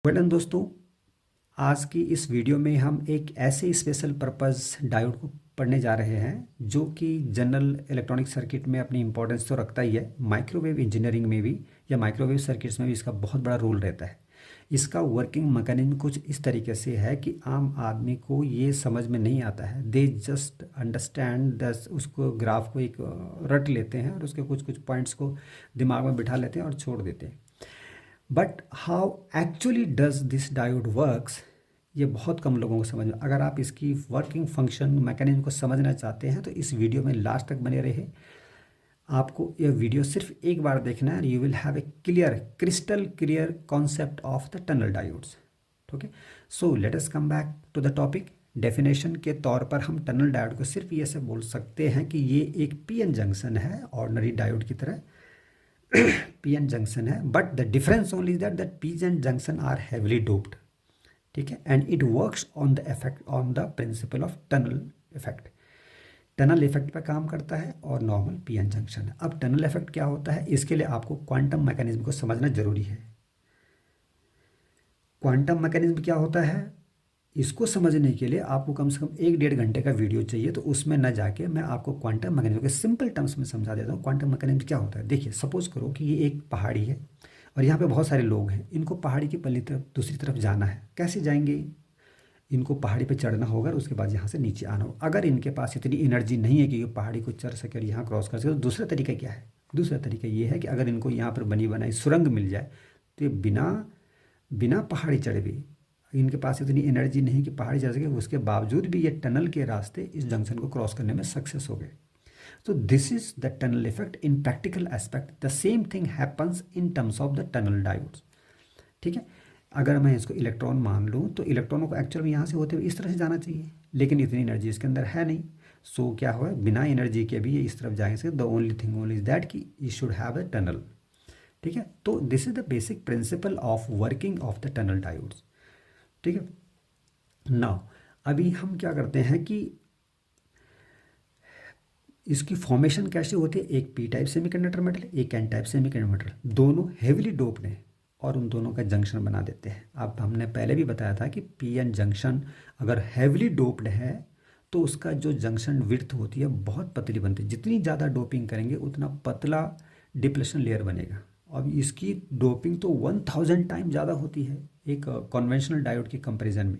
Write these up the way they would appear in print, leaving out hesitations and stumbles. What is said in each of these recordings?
Well दोस्तों, आज की इस वीडियो में हम एक ऐसे स्पेशल पर्पस डायोड को पढ़ने जा रहे हैं जो कि जनरल इलेक्ट्रॉनिक सर्किट में अपनी इंपॉर्टेंस तो रखता ही है। माइक्रोवेव इंजीनियरिंग में भी या माइक्रोवेव सर्किट्स में भी इसका बहुत बड़ा रोल रहता है। इसका वर्किंग मैकेनिज्म कुछ इस तरीके से है कि आम आदमी को ये समझ में नहीं आता है। दे जस्ट अंडरस्टैंड दस उसको ग्राफ को एक रट लेते हैं और उसके कुछ कुछ पॉइंट्स को दिमाग में बिठा लेते हैं और छोड़ देते हैं। But how actually does this diode works, ये बहुत कम लोगों को समझ में। अगर आप इसकी वर्किंग फंक्शन मैकेनिज्म को समझना चाहते हैं तो इस वीडियो में लास्ट तक बने रहे। आपको यह वीडियो सिर्फ एक बार देखना है, you will have a clear crystal clear concept of the tunnel diodes. Okay, so let us come back to the topic. Definition के तौर पर हम टनल डायोड को सिर्फ ये से बोल सकते हैं कि ये एक पीएन जंक्शन है, ऑर्डिनरी डायोड की तरह पीएन जंक्शन है। But the difference only is that PN junction are heavily doped, ठीक है, and it works on the effect on the principle of tunnel effect. Tunnel effect पर काम करता है और नॉर्मल पीएन जंक्शन है। अब टनल इफेक्ट क्या होता है, इसके लिए आपको क्वांटम मैकेनिज्म को समझना जरूरी है। क्वांटम मैकेनिज्म क्या होता है, इसको समझने के लिए आपको कम से कम 1-1.5 घंटे का वीडियो चाहिए। तो उसमें न जाके मैं आपको क्वांटम मैकेनिज्म के सिंपल टर्म्स में समझा देता हूँ। क्वांटम मैकेनिज्म क्या होता है, देखिए, सपोज करो कि ये एक पहाड़ी है और यहाँ पे बहुत सारे लोग हैं। इनको पहाड़ी की पल्ली तरफ दूसरी तरफ जाना है। कैसे जाएंगे, इनको पहाड़ी पे चढ़ना होगा और उसके बाद यहाँ से नीचे आना होगा। अगर इनके पास इतनी एनर्जी नहीं है कि ये पहाड़ी को चढ़ सके और यहाँ क्रॉस कर सके, तो दूसरा तरीका क्या है, दूसरा तरीका ये है कि अगर इनको यहाँ पर बनी बनाई सुरंग मिल जाए तो ये बिना बिना पहाड़ी चढ़े भी, इनके पास इतनी एनर्जी नहीं कि पहाड़ी चढ़ सके, उसके बावजूद भी ये टनल के रास्ते इस जंक्शन को क्रॉस करने में सक्सेस हो गए। तो this is the tunnel effect in practical aspect. The same thing happens in terms of the tunnel diodes, ठीक है। अगर मैं इसको इलेक्ट्रॉन मान लूँ तो इलेक्ट्रॉनों को एक्चुअल में यहाँ से होते हुए इस तरह से जाना चाहिए, लेकिन इतनी एनर्जी इसके अंदर है नहीं। सो क्या हुआ, बिना एनर्जी के भी ये इस तरफ जाएंगे। The only thing only is that कि you should have a tunnel, ठीक है। तो this is the basic principle of working of the tunnel diodes, ठीक है। नाउ अभी हम क्या करते हैं कि इसकी फॉर्मेशन कैसे होती है। एक पी टाइप सेमीकंडक्टर मेटल, एक एन टाइप सेमीकंडक्टर मेटल, दोनों हेवीली डोप्ड हैं और उन दोनों का जंक्शन बना देते हैं। अब हमने पहले भी बताया था कि पी एन जंक्शन अगर हैवीली डोप्ड है तो उसका जो जंक्शन विड्थ होती है बहुत पतली बनती है। जितनी ज़्यादा डोपिंग करेंगे उतना पतला डिप्लेशन लेयर बनेगा। अब इसकी डोपिंग तो 1000 टाइम ज़्यादा होती है एक कन्वेंशनल डायोड के कंपैरिजन में।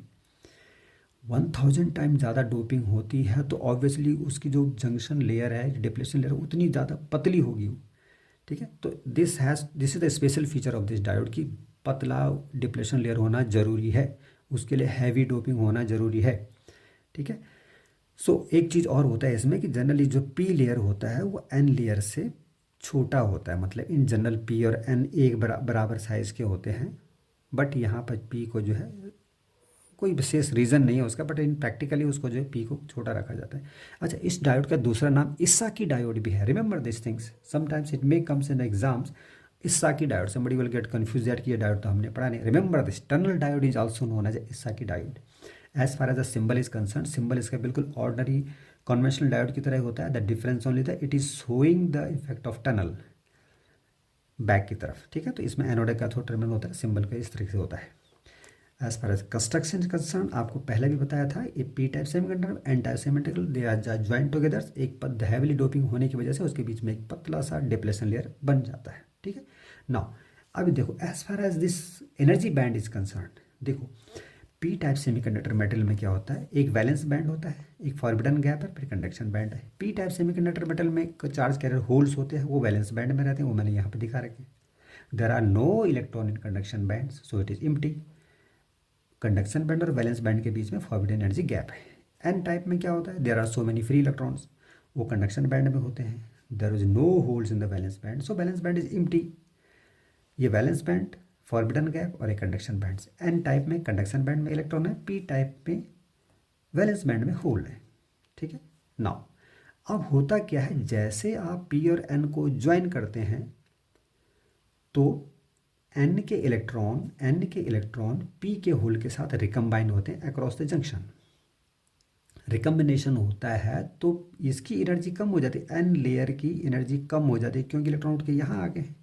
1000 टाइम ज़्यादा डोपिंग होती है तो ऑब्वियसली उसकी जो जंक्शन लेयर है, डिप्लेशन लेयर, उतनी ज़्यादा पतली होगी वो, ठीक है। तो this is the special feature of this diode कि पतला डिप्लेशन लेयर होना ज़रूरी है, उसके लिए हैवी डोपिंग होना ज़रूरी है, ठीक है। सो एक चीज़ और होता है इसमें कि जनरली जो पी लेयर होता है वो एन लेयर से छोटा होता है। मतलब इन जनरल पी और एन एक बराबर साइज़ के होते हैं, बट यहाँ पर पी को जो है कोई विशेष रीज़न नहीं है उसका, बट इन प्रैक्टिकली उसको जो है पी को छोटा रखा जाता है। अच्छा, इस डायोड का दूसरा नाम इस्साकी डायोड भी है। Remember this things, sometimes it may comes in exams. Esaki diode, somebody will get confuse that कि ये डायोड तो हमने पढ़ा नहीं। Remember this, tunnel diode is also known as Esaki diode. As far as the symbol is concern, symbol इसका बिल्कुल ordinary conventional diode की तरह होता है। The difference only that it is showing the effect of tunnel back की तरफ, ठीक है। तो इसमें एनोड कैथोड टर्मिनल होता है, सिंबल का इस तरीके से होता है। As far as construction concern, आपको पहले भी बताया था, ये P type semiconductor N type semiconductor they are joint together. एक पद हैवीली डोपिंग होने की वजह से उसके बीच में एक पतला सा डिप्लेशन लेयर बन जाता है, ठीक है। नाउ अभी देखो, as far as this energy band is concern, देखो पी टाइप सेमीकंडक्टर मेटल में क्या होता है, एक वैलेंस बैंड होता है, एक फॉरबिडन गैप है, फिर कंडक्शन बैंड है। पी टाइप सेमीकंडक्टर मेटल में चार्ज कैरियर होल्स होते हैं, वो वैलेंस बैंड में रहते हैं, वो मैंने यहाँ पे दिखा रखे। There are no electron in conduction band, so it is empty. Conduction band और वैलेंस बैंड के बीच में फॉरबिडन एनर्जी गैप है। एन टाइप में क्या होता है, there are so many free electrons, वो कंडक्शन बैंड में होते हैं। There is no holes in the valence band, so valence band is empty. ये वैलेंस बैंड, फॉरबिडन गैप और एक कंडक्शन बैंड। एन टाइप में कंडक्शन बैंड में electron है, पी टाइप में वैलेंस बैंड में होल है, ठीक है। नाउ अब होता क्या है, जैसे आप पी और एन को ज्वाइन करते हैं तो एन के इलेक्ट्रॉन पी के होल के साथ रिकम्बाइन होते हैं अक्रॉस द जंक्शन। रिकम्बिनेशन होता है तो इसकी एनर्जी कम हो जाती है, एन लेयर की एनर्जी कम हो जाती है, क्योंकि इलेक्ट्रॉन उठ के यहाँ आ गए हैं।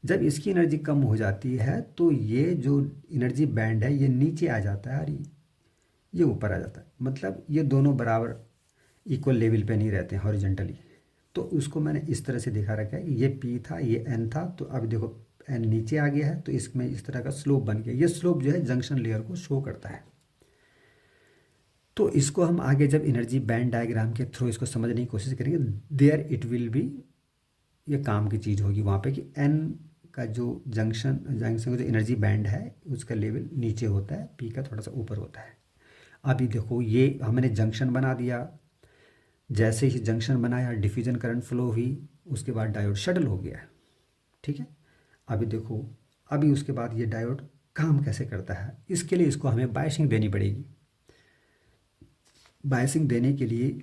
जब इसकी एनर्जी कम हो जाती है तो ये जो एनर्जी बैंड है ये नीचे आ जाता है और ये ऊपर आ जाता है, मतलब ये दोनों बराबर इक्वल लेवल पे नहीं रहते हैं हॉरिजेंटली। तो उसको मैंने इस तरह से दिखा रखा है कि ये पी था, ये एन था, तो अब देखो एन नीचे आ गया है तो इसमें इस तरह का स्लोप बन गया। ये स्लोप जो है जंक्शन लेयर को शो करता है। तो इसको हम आगे जब एनर्जी बैंड डायग्राम के थ्रू इसको समझने की कोशिश करेंगे, देयर इट विल बी, ये काम की चीज़ होगी वहाँ पे कि एन का जो जंक्शन जंक्शन का जो एनर्जी बैंड है उसका लेवल नीचे होता है, पी का थोड़ा सा ऊपर होता है। अभी देखो ये हमने जंक्शन बना दिया, जैसे ही जंक्शन बनाया डिफ्यूजन करंट फ्लो हुई, उसके बाद डायोड शटल हो गया। ठीक है, अभी देखो अभी उसके बाद ये डायोड काम कैसे करता है, इसके लिए इसको हमें बायसिंग देनी पड़ेगी। बायसिंग देने के लिए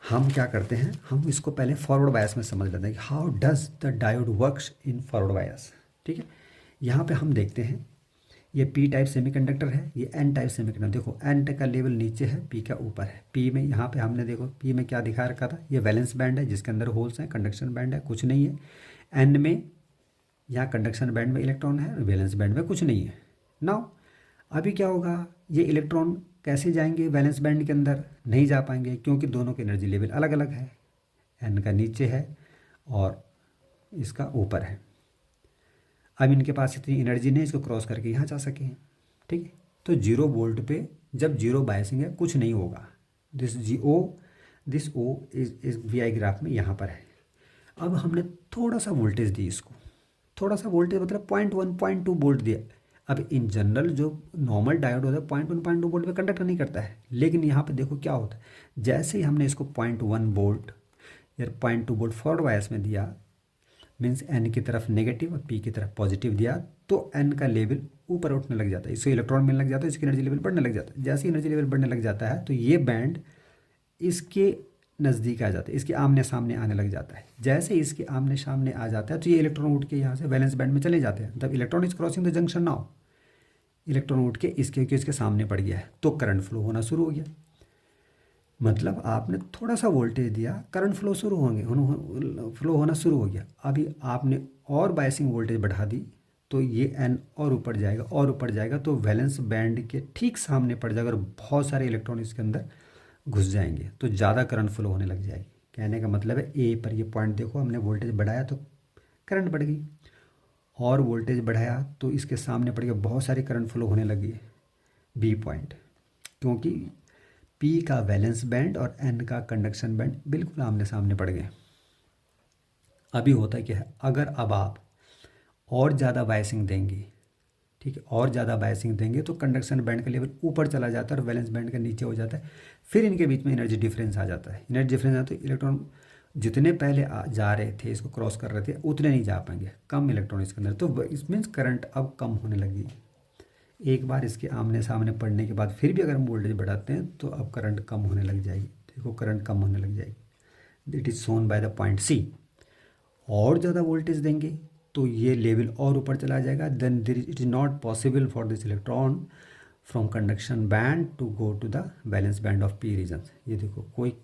हम क्या करते हैं, हम इसको पहले फॉरवर्ड बायस में समझ लेते हैं कि how does the diode works in forward bias. ठीक है, यहाँ पे हम देखते हैं ये पी टाइप सेमीकंडक्टर है, ये एन टाइप सेमीकंडक्टर। देखो एन का लेवल नीचे है, पी का ऊपर है। पी में यहाँ पे हमने देखो पी में क्या दिखा रखा था, ये वैलेंस बैंड है जिसके अंदर होल्स हैं, कंडक्शन बैंड है कुछ नहीं है। एन में यहाँ कंडक्शन बैंड में इलेक्ट्रॉन है और वैलेंस बैंड में कुछ नहीं है। नाउ अभी क्या होगा, ये इलेक्ट्रॉन कैसे जाएंगे वैलेंस बैंड के अंदर, नहीं जा पाएंगे क्योंकि दोनों के एनर्जी लेवल अलग अलग है। एन का नीचे है और इसका ऊपर है। अब इनके पास इतनी एनर्जी नहीं इसको क्रॉस करके यहाँ जा सके। ठीक है, तो 0 वोल्ट पे जब जीरो बायसिंग है कुछ नहीं होगा। दिस ओ इस वी आई ग्राफ में यहाँ पर है। अब हमने थोड़ा सा वोल्टेज दी इसको, थोड़ा सा वोल्टेज मतलब 0.1 0.2 वोल्ट दिया। अब इन जनरल जो नॉर्मल डायोड होता है 0.1 0.2 वोल्ट पे कंडक्ट नहीं करता है, लेकिन यहाँ पे देखो क्या होता है, जैसे ही हमने इसको 0.1 वोल्ट या 0.2 वोल्ट फॉरवर्ड बायस में दिया, मीन्स एन की तरफ नेगेटिव और पी की तरफ पॉजिटिव दिया, तो एन का लेवल ऊपर उठने लग जाता है, इसको इलेक्ट्रॉन मिलने लग जाता है, इसकी एनर्जी लेवल बढ़ने लग जाता है। जैसे एनर्जी लेवल बढ़ने लग जाता है तो ये बैंड इसके नज़दीक आ जाता है, इसके आमने सामने आने लग जाता है। जैसे इसके आमने सामने आ जाता है तो ये इलेक्ट्रॉन उठ के यहाँ से वैलेंस बैंड में चले जाते हैं। मतलब electron is crossing the junction now, electron उठ के इसके सामने पड़ गया है तो करंट फ्लो होना शुरू हो गया। मतलब आपने थोड़ा सा वोल्टेज दिया, करंट फ्लो शुरू होंगे फ्लो होना शुरू हो गया। अभी आपने और बायसिंग वोल्टेज बढ़ा दी तो ये एन और ऊपर जाएगा और ऊपर जाएगा तो वैलेंस बैंड के ठीक सामने पड़ जाएगा और बहुत सारे इलेक्ट्रॉन इसके अंदर घुस जाएंगे तो ज़्यादा करंट फ्लो होने लग जाएगी। कहने का मतलब है ए पर ये पॉइंट देखो, हमने वोल्टेज बढ़ाया तो करंट बढ़ गई, और वोल्टेज बढ़ाया तो इसके सामने पड़ गया, बहुत सारी करंट फ्लो होने लगी बी पॉइंट, क्योंकि पी का वैलेंस बैंड और एन का कंडक्शन बैंड बिल्कुल आमने सामने पड़ गए। अभी होता क्या है, अगर अब आप और ज़्यादा बायसिंग देंगे, ठीक है, और ज़्यादा बायसिंग देंगे तो कंडक्शन बैंड का लेवल ऊपर चला जाता है और वैलेंस बैंड का नीचे हो जाता है। फिर इनके बीच में एनर्जी डिफरेंस आ जाता है। एनर्जी डिफरेंस आता है तो इलेक्ट्रॉन जितने पहले जा रहे थे इसको क्रॉस कर रहे थे उतने नहीं जा पाएंगे, कम इलेक्ट्रॉन इसके अंदर, तो इस मीन्स करंट अब कम होने लगी। एक बार इसके आमने सामने पड़ने के बाद फिर भी अगर हम वोल्टेज बढ़ाते हैं तो अब करंट कम होने लग जाएगी। देखो करंट कम होने लग जाएगी, it is shown by the point C. और ज़्यादा वोल्टेज देंगे तो ये लेवल और ऊपर चला जाएगा, then it is not possible for this electron from conduction band to go to the valence band of P region. ये देखो कोई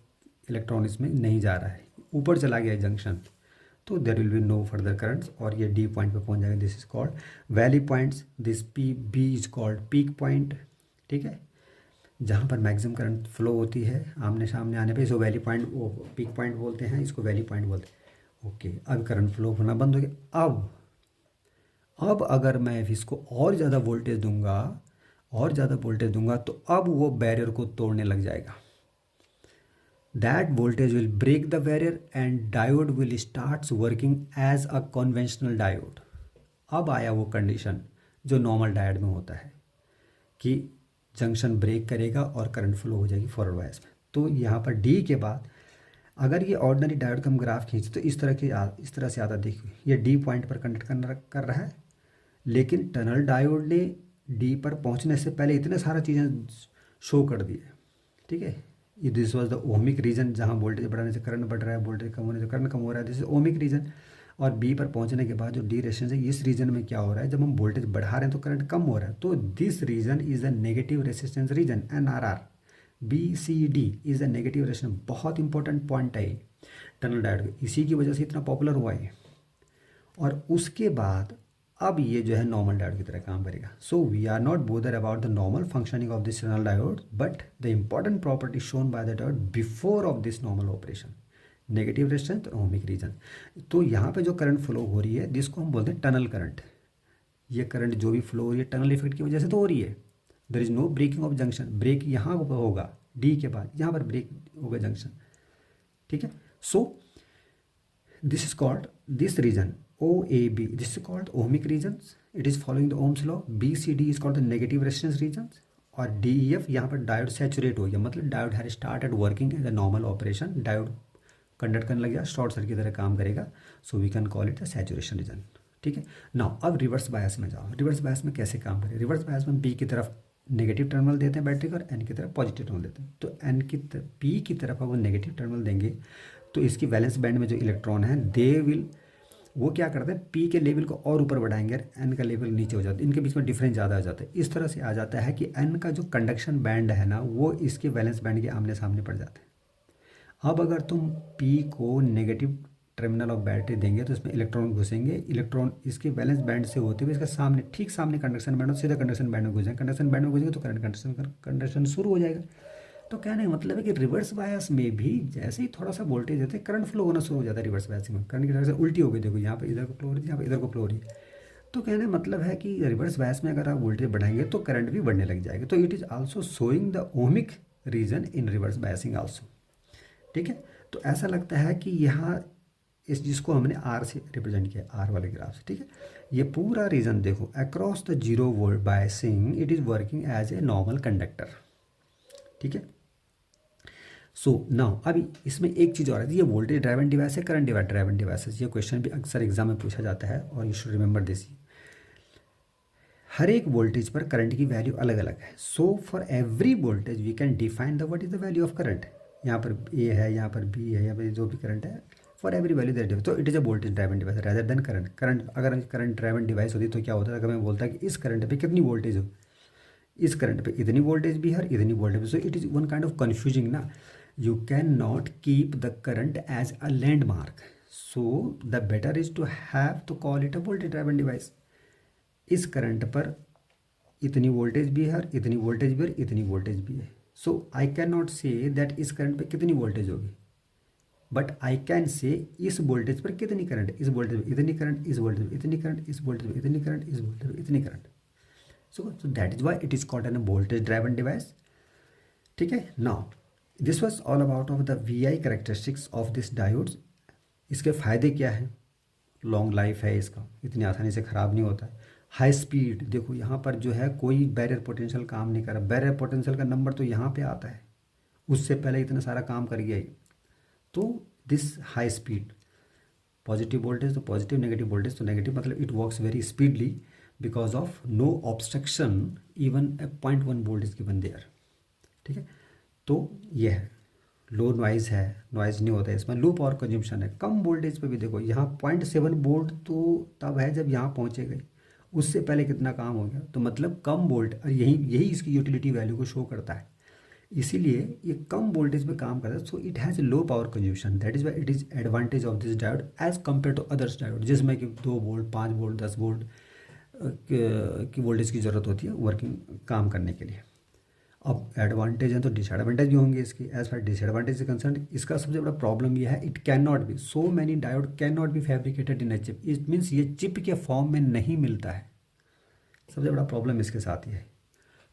इलेक्ट्रॉन इसमें नहीं जा रहा है, ऊपर चला गया जंक्शन, तो there will be no further currents और ये डी पॉइंट पे पहुंच जाएगा। This is called valley points, this P B is called peak point. ठीक है, जहाँ पर मैक्सिमम करंट फ्लो होती है आमने सामने आने पे, इसको वैली पॉइंट, वो पीक पॉइंट बोलते हैं, इसको वैली पॉइंट बोलते हैं। ओके, अब करंट फ्लो होना बंद हो गया। अब अगर मैं इसको और ज़्यादा वोल्टेज दूंगा, और ज़्यादा वोल्टेज दूंगा तो अब वो बैरियर को तोड़ने लग जाएगा। That voltage will break the barrier and diode will starts working as a conventional diode. अब आया वो कंडीशन जो नॉर्मल डायोड में होता है कि जंक्शन ब्रेक करेगा और करंट फ्लो हो जाएगी फॉरवर्ड बायस में। तो यहाँ पर डी के बाद अगर ये ऑर्डिनरी डायोड का हम ग्राफ खींचे तो इस तरह से आता, देखिए ये डी पॉइंट पर कंडक्ट कर रहा है, लेकिन टनल डायोड ने डी पर पहुंचने से पहले इतने सारा चीज़ें शो कर दिए। ठीक है, ये this was the ohmic region, जहाँ वोल्टेज बढ़ाने से करंट बढ़ रहा है, वोल्टेज कम होने से करंट कम हो रहा है, दिस इज ओमिक रीजन। और बी पर पहुंचने के बाद जो डी रेजिस्टेंस है, इस रीजन में क्या हो रहा है, जब हम वोल्टेज बढ़ा रहे हैं तो करंट कम हो रहा है, तो this region is a negative resistance region, NRR। BCD is a negative resistance. बहुत इंपॉर्टेंट पॉइंट है टनल डायोड, इसी की वजह से इतना पॉपुलर हुआ है। और उसके बाद अब ये जो है नॉर्मल डायोड की तरह काम करेगा. So we are not bother about the normal functioning of this signal diode, but the important property shown by the diode before of this normal operation, negative resistance और ओमिक रीजन. तो यहाँ पे जो current flow हो रही है जिसको हम बोलते हैं टनल करंट, ये करंट जो भी फ्लो हो रही है टनल इफेक्ट की वजह से तो हो रही है. There is no breaking of junction, break यहाँ होगा डी के बाद, यहाँ पर ब्रेक होगा जंक्शन. ठीक है. सो this is called, this region OAB, this is called ohmic regions. It is following the Ohm's law. BCD is called the negative resistance regions. और DEF यहाँ पर डायोड सैचुरेट हो गया, मतलब diode has started working as a normal operation, diode conduct करने लग गया, short circuit की तरह काम करेगा. So we can call it the saturation region. ठीक है. नाउ अब रिवर्स बायस में जाओ. रिवर्स बायस में कैसे काम करें? रिवर्स बायस में पी की तरफ नेगेटिव टर्मिनल देते हैं बैटरी का और एन की तरफ पॉजिटिव टर्मिनल देते हैं. तो एन की पी की तरफ अगर नेगेटिव टर्मिनल देंगे तो इसकी वैलेंस बैंड में जो इलेक्ट्रॉन है दे विल, वो क्या करते हैं, पी के लेवल को और ऊपर बढ़ाएंगे, एन का लेवल नीचे हो जाता है, इनके बीच में डिफरेंस ज़्यादा हो जाता है. इस तरह से आ जाता है कि एन का जो कंडक्शन बैंड है ना वो इसके वैलेंस बैंड के आमने सामने पड़ जाते हैं. अब अगर तुम पी को नेगेटिव टर्मिनल ऑफ बैटरी देंगे तो इसमें इलेक्ट्रॉन घुसेंगे, इलेक्ट्रॉन इसके वैलेंस बैंड से होते हुए इसका सामने ठीक सामने कंडक्शन बैंड, सीधा कंडक्शन बैंड में घुसेंगे. कंडक्शन बैंड में घुसेंगे तो करंट कंडक्शन शुरू हो जाएगा. तो कहने का मतलब है कि रिवर्स बायस में भी जैसे ही थोड़ा सा वोल्टेज देते हैं करंट फ्लो होना शुरू हो जाता है. रिवर्स बायस में करंट की डायरेक्शन उल्टी हो गई, देखो यहाँ पे इधर को फ्लो हो रही है, यहाँ पे इधर को फ्लो हो रही है. तो कहने का मतलब है कि रिवर्स बायस में अगर आप वोल्टेज बढ़ाएंगे तो करंट भी बढ़ने लग जाएगा. तो it is also showing the ohmic region in reverse biasing also. ठीक है. तो ऐसा लगता है कि यहाँ इस जिसको हमने आर से रिप्रेजेंट किया, आर वाले ग्राफ से. ठीक है. ये पूरा रीजन देखो across the zero volt biasing it is working as a normal conductor. ठीक है. सो नाउ अभी इसमें एक चीज़ और है, ये वोल्टेज ड्राइवन डिवाइस है, करंट ड्राइवन डिवाइस है. ये क्वेश्चन भी अक्सर एग्जाम में पूछा जाता है और यू शुड रिमेंबर दिस. हर एक वोल्टेज पर करंट की वैल्यू अलग अलग है. So for every voltage V can define the what is the value of current. यहाँ पर ए है, यहाँ पर बी है, यहाँ पर जो भी करंट है, फॉर एवरी वैल्यू दैट. तो it is a voltage driven device rather than current. अगर करंट ड्राइवन डिवाइस होती तो क्या होता है, अगर मैं बोलता कि इस करंट पे कितनी वोल्टेज हो, इस करंट पे इतनी वोल्टेज भी है और इतनी वोल्टेज भी. So it is one kind of confusing ना. You cannot keep the current as a landmark. So the better is to have to call it a voltage driven device. इस current पर इतनी voltage भी है और इतनी voltage भी और इतनी वोल्टेज भी है. So I can not say that इस करंट पर कितनी वोल्टेज होगी, बट आई कैन से इस वोल्टेज पर कितनी करंट है, इस वोल्टेज पर इतनी करंट, इस वोल्टेज पर इतनी करंट, इस वोल्टेज पर इतनी करंट, इस वोल्टेज पर इतनी current. So that is why it is called an voltage driven device. ठीक है. Now this was all about of the VI characteristics of this diodes. इसके फ़ायदे क्या हैं? लॉन्ग लाइफ है इसका, इतनी आसानी से ख़राब नहीं होता है. हाई स्पीड, देखो यहाँ पर जो है कोई बैरियर पोटेंशियल काम नहीं कर रहा. बैरियर पोटेंशियल का नंबर तो यहाँ पे आता है, उससे पहले इतना सारा काम कर गया ही. तो this high speed, positive voltage तो पॉजिटिव, नेगेटिव वोल्टेज तो नेगेटिव, मतलब it works very speedly because of no obstruction, even a 0.1 volt is given there. ठीक है. तो ये है लो नॉइज़ है, नॉइज़ नहीं होता है इसमें, लो पावर कंज्यूमशन है. कम वोल्टेज पे भी देखो यहाँ 0.7 वोल्ट तो तब है जब यहाँ पहुँचे गई, उससे पहले कितना काम हो गया. तो मतलब कम वोल्ट, और यही इसकी यूटिलिटी वैल्यू को शो करता है. इसीलिए ये कम वोल्टेज पे काम करता है. So it has low power consumption, that is why it is advantage of this diode as compare to others diode जिसमें कि 2 वोल्ट, 5 वोल्ट, 10 वोल्ट की वोल्टेज की ज़रूरत होती है वर्किंग काम करने के लिए. अब एडवांटेज है तो डिसएडवांटेज भी होंगे इसकी. एज फार डिसएडवांटेज से कंसर्न, इसका सबसे बड़ा प्रॉब्लम यह है, it can not be, so many diode can not be fabricated in a chip. It means ये चिप के फॉर्म में नहीं मिलता है. सबसे बड़ा प्रॉब्लम इसके साथ ही है.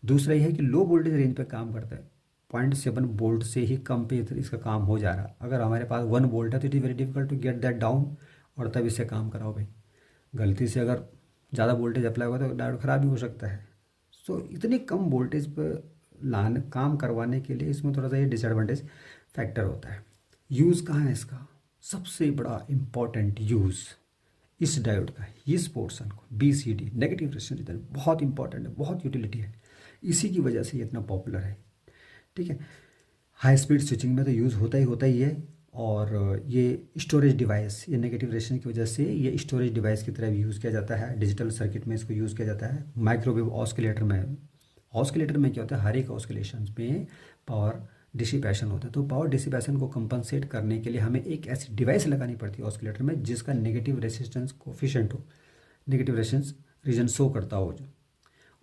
दूसरा यह है कि लो वोल्टेज रेंज पे काम करता है. 0.7 वोल्ट से ही कम पे इसका काम हो जा रहा. अगर हमारे पास 1 वोल्ट है तो it is very difficult to get that down, और तब इससे काम कराओ भाई. गलती से अगर ज़्यादा वोल्टेज अप्लाई हुआ तो डायोड ख़राब भी हो सकता है. सो इतने कम वोल्टेज पर काम करवाने के लिए इसमें थोड़ा सा ये डिसएडवांटेज फैक्टर होता है. यूज़ कहाँ है इसका? सबसे बड़ा इम्पॉर्टेंट यूज़ इस डायोड का, इस पोर्शन को BCD नेगेटिव रेजिस्टेंस बहुत इंपॉर्टेंट है, बहुत यूटिलिटी है. इसी की वजह से ये इतना पॉपुलर है. ठीक है. हाई स्पीड स्विचिंग में तो यूज़ होता ही है. और ये स्टोरेज डिवाइस, ये नेगेटिव रेजिस्टेंस की वजह से ये स्टोरेज डिवाइस की तरह भी यूज़ किया जाता है. डिजिटल सर्किट में इसको यूज़ किया जाता है. माइक्रोवेव ऑस्किलेटर में क्या होता है, हर एक ऑस्किलेशन में पावर डिसिपेशन होता है। तो पावर डिसिपेशन को कंपनसेट करने के लिए हमें एक ऐसी डिवाइस लगानी पड़ती है ऑस्किलेटर में जिसका नेगेटिव रेसिस्टेंस कोफिशिएंट हो, नेगेटिव रेजिस्टेंस रीजन शो करता हो जो,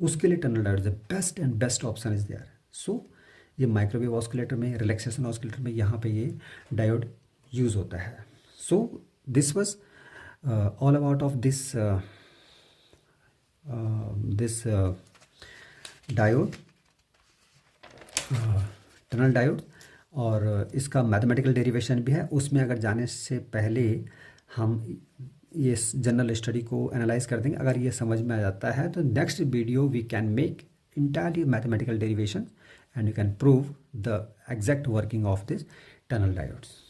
उसके लिए tunnel diode the best and best option is there. So ये माइक्रोवेव ऑस्किलेटर में, रिलैक्सेशन ऑस्किलेटर में यहाँ पे ये डायोड यूज़ होता है। So this was all about of this diode, tunnel diode, और इसका मैथमेटिकल डेरिवेशन भी है। उसमें अगर जाने से पहले हम ये जनरल स्टडी को एनालाइज कर देंगे। अगर ये समझ में आ जाता है तो next video we can make entirely mathematical derivation and you can prove the exact working of this tunnel diodes.